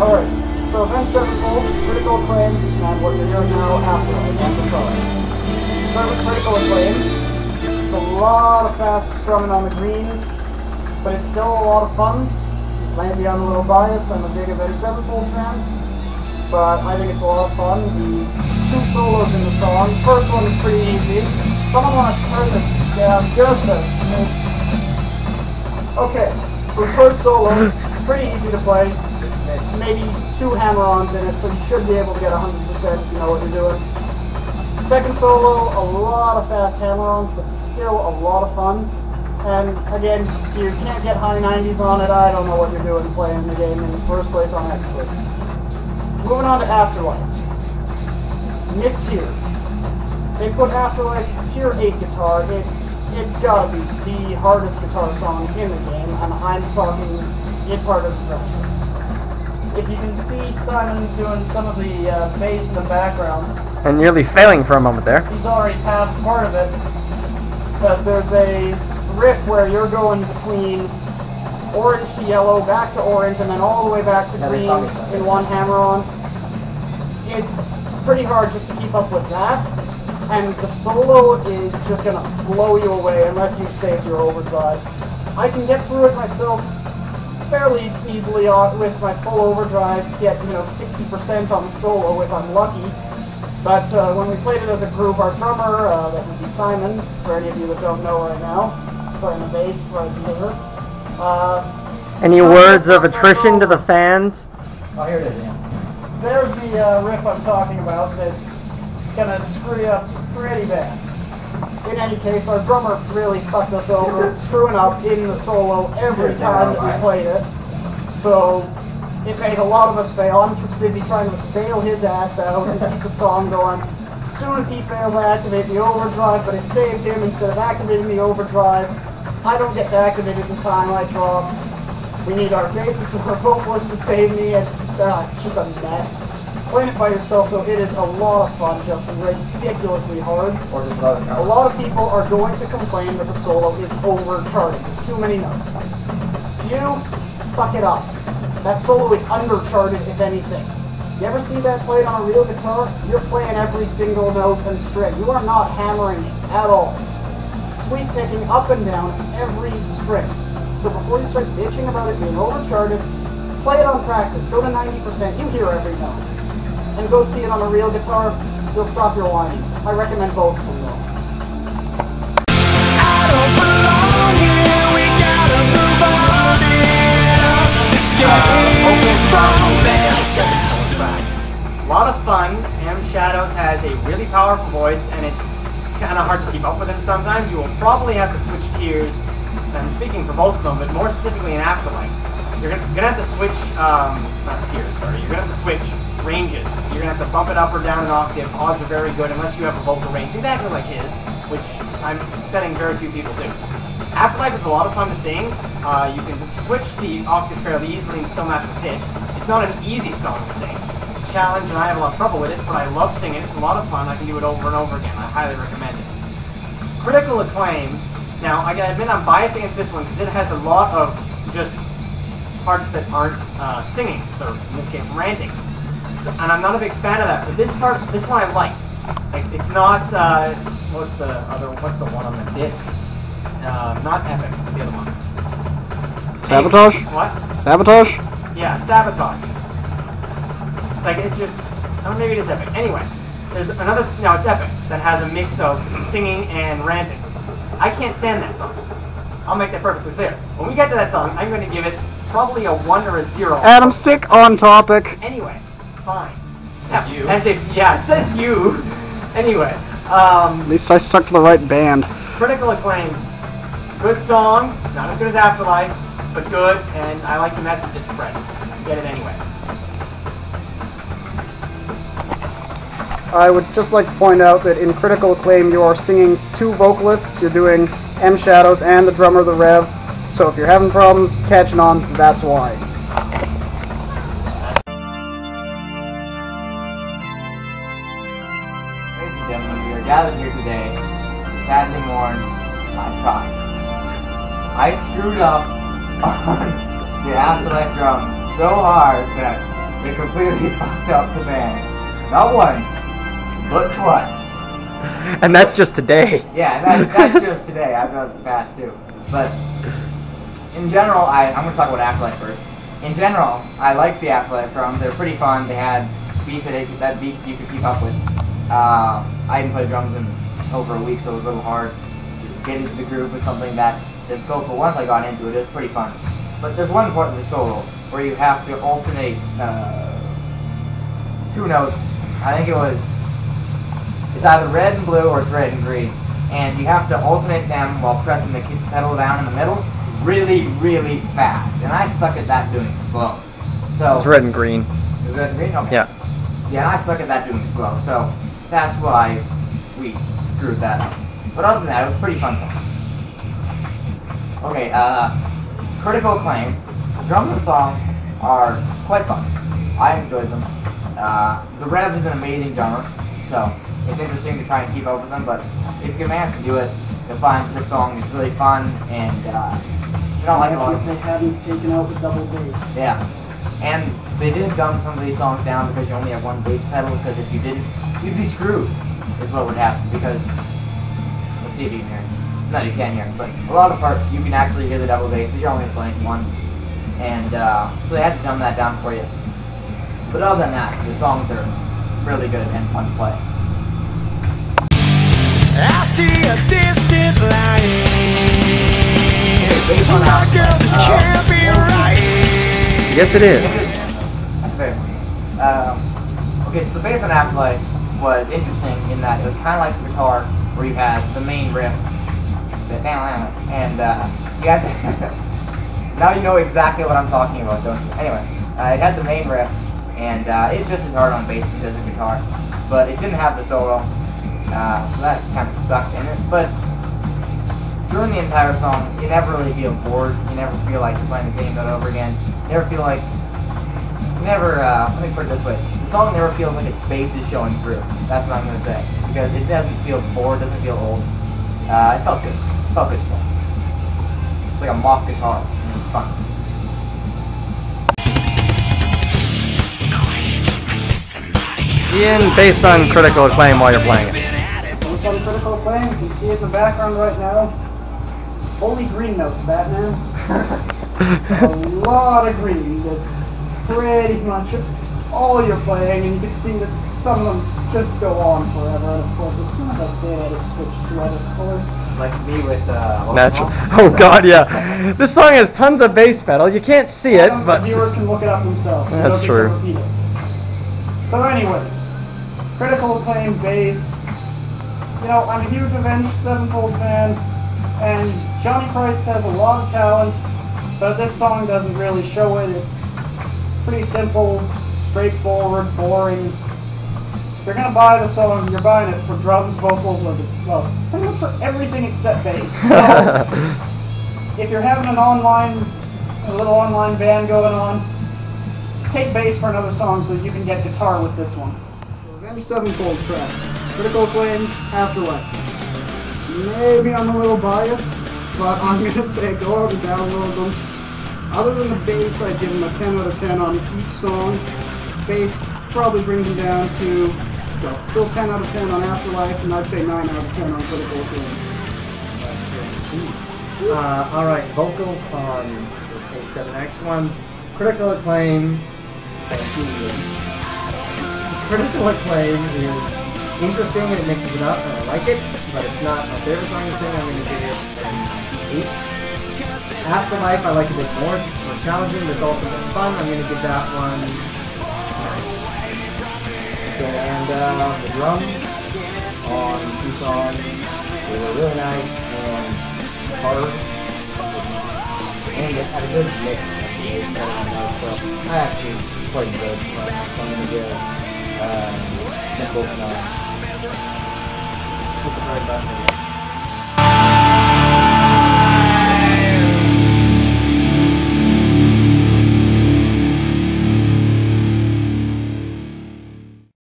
Alright, so Avenged Sevenfold, Critical Acclaim, and what you're hearing now, Afterlife, and Control. Start with Critical Acclaim. It's a lot of fast strumming on the greens, but it's still a lot of fun. Maybe I'm a little biased, I'm a big Avenged Sevenfold fan, but I think it's a lot of fun. The two solos in the song, first one is pretty easy. Someone want to turn this down just a smidge. Okay, so the first solo, pretty easy to play. Maybe 2 hammer-ons in it, so you should be able to get 100% if you know what you're doing. Second solo, a lot of fast hammer-ons, but still a lot of fun. And again, if you can't get high 90s on it, I don't know what you're doing playing the game in the first place on expert. Moving on to Afterlife. Missed tier. They put Afterlife tier 8 guitar. It's gotta be the hardest guitar song in the game, and I'm talking it's harder than Thrasher. If you can see Simon doing some of the bass in the background. And nearly failing for a moment there. He's already passed part of it. But there's a riff where you're going between orange to yellow, back to orange, and then all the way back to green in one hammer-on. It's pretty hard just to keep up with that. And the solo is just going to blow you away unless you've saved your overdrive. I can get through it myself fairly easily with my full overdrive, get 60% on the solo if I'm lucky. But when we played it as a group, our drummer, that would be Simon, for any of you that don't know right now, he's playing the bass right here. Any words of attrition to the fans? Oh, here it is, yeah. There's the riff I'm talking about that's gonna screw you up pretty bad. In any case, our drummer really fucked us over, screwing up in the solo every time that we played it. So it made a lot of us fail. I'm too busy trying to bail his ass out and keep the song going. As soon as he fails, I activate the overdrive, but it saves him instead of activating the overdrive. I don't get to activate it in time, I drop. We need our bassist or our vocalist to save me, and it's just a mess. Playing it by yourself, though, it is a lot of fun, just ridiculously hard. Or just love it. A lot of people are going to complain that the solo is overcharted. There's too many notes. You suck it up. That solo is undercharted, if anything. You ever see that played on a real guitar? You're playing every single note and string. You are not hammering it at all. Sweep picking up and down every string. So before you start bitching about it being overcharted, play it on practice. Go to 90%. You hear every note. And go see it on a real guitar. You'll stop your whining. I recommend both of them, though. I don't belong here. We gotta move on here. Escape from this. A lot of fun. M Shadows has a really powerful voice, and it's kind of hard to keep up with him sometimes. You will probably have to switch tiers. I'm speaking for both of them, but more specifically in Afterlife. You're gonna have to switch, not tiers, sorry. You're gonna have to switch ranges. You're gonna have to bump it up or down an octave. Odds are very good unless you have a vocal range exactly like his, which I'm betting very few people do. Afterlife is a lot of fun to sing. You can switch the octave fairly easily and still match the pitch. It's not an easy song to sing. It's a challenge and I have a lot of trouble with it, but I love singing. It's a lot of fun. I can do it over and over again. I highly recommend it. Critical Acclaim. Now, I gotta admit I'm biased against this one because it has a lot of just parts that aren't singing, or in this case, ranting. So, and I'm not a big fan of that, but this one I like. Like, it's not, what's the one on the disc? Not Epic, the other one. Sabotage? What? Sabotage? Yeah, Sabotage. Like, it's just, oh, maybe it is Epic. Anyway, there's another, no, it's Epic, that has a mix of singing and ranting. I can't stand that song. I'll make that perfectly clear. When we get to that song, I'm going to give it probably a 1 or a 0. Adam, stick on topic. Anyway, fine. Says you. As if, yeah, says you. Anyway, At least I stuck to the right band. Critical Acclaim. Good song, not as good as Afterlife, but good, and I like the message it spreads. Get it anyway. I would just like to point out that in Critical Acclaim you are singing 2 vocalists. You're doing M Shadows and the drummer, the Rev. So if you're having problems catching on, that's why. Ladies and gentlemen, we are gathered here today to sadly mourn my pride. I screwed up on the Afterlife drums so hard that They completely fucked up the band. Not once, but twice. And that's just today. Yeah, that's just today. I've done it in the past too. But in general, I'm going to talk about Afterlife first. In general, I like the Afterlife drums. They're pretty fun. They had beats that you could keep up with. I hadn't played drums in over a week, so it was a little hard to get into the groove with something that difficult. But once I got into it, it was pretty fun. But there's one part in the solo where you have to alternate 2 notes. I think it's either red and blue or it's red and green. And you have to alternate them while pressing the pedal down in the middle really, really fast. And I suck at that doing slow. So It's red and green. Is red and green? Okay. Yeah. Yeah, and I suck at that doing slow. So that's why we screwed that up. But other than that, it was pretty fun. Okay, Critical Acclaim. The drums of the song are quite fun. I enjoyed them. The rev is an amazing genre, so it's interesting to try and keep up with them, but if you can manage to do it, you'll find that this song is really fun, and if you don't like it, If they hadn't taken out the double bass. yeah. And they did dumb some of these songs down because you only have one bass pedal, because if you didn't, you'd be screwed, is what would happen, because, let's see if you can hear it. No, you can't hear it, but a lot of parts you can actually hear the double bass, but you're only playing one. And so they had to dumb that down for you. But other than that, the songs are really good and fun to play. I see a distant light. Bass on My girl, this can't be right. Yes, it is. That's fair. Okay, so the bass on Afterlife was interesting in that it was kind of like the guitar, where you had the main riff, and you had to now you know exactly what I'm talking about, don't you? Anyway, it had the main riff, and it's just as hard on bass as it does a guitar, but it didn't have the solo, so that kind of sucked in it. But during the entire song, you never really feel bored. You never feel like you're playing the same note over again. You never feel like let me put it this way: the song never feels like its bass is showing through. That's what I'm gonna say, because it doesn't feel bored, doesn't feel old. It felt good. It felt good. It's like a mock guitar, and it was fun. Ian, based on Critical Acclaim while you're playing it. Once on Critical Acclaim, you can see it in the background right now. Holy green notes, Batman. A lot of green. It's pretty much all you're playing, and you can see that some of them just go on forever. And of course, as soon as I say that, it switches to other colors. Like me with Natural. Oh god, yeah. This song has tons of bass pedal. You can't see it, The but viewers can look it up themselves. So That's don't true. get to repeat it. So anyways, Critical Acclaim bass. You know, I'm a huge Avenged Sevenfold fan, and Johnny Christ has a lot of talent, but this song doesn't really show it. It's pretty simple, straightforward, boring. If you're gonna buy the song, you're buying it for drums, vocals, or well, pretty much for everything except bass. So if you're having a little online band going on, take bass for another song so you can get guitar with this one. Avenged Sevenfold tracks. Critical Acclaim, Afterlife. Maybe I'm a little biased, but I'm gonna say go out and download them. Other than the bass, I'd give them a 10 out of 10 on each song. Bass probably brings them down to, well, still 10 out of 10 on Afterlife, and I'd say 9 out of 10 on Critical Acclaim. Alright, vocals on the A7X ones. Critical Acclaim. Thank you. Critical Acclaim is interesting and it mixes it up and I like it, but it's not my favorite song to sing. I'm going to give it an 8. Afterlife I like a bit more. It's more challenging, but it's also more fun. I'm going to give that one 9. And the drums on 2 songs, they were really nice and hard. And it had a good mix. So I actually quite good. So I'm going to give Simple 9. Hit the right button again.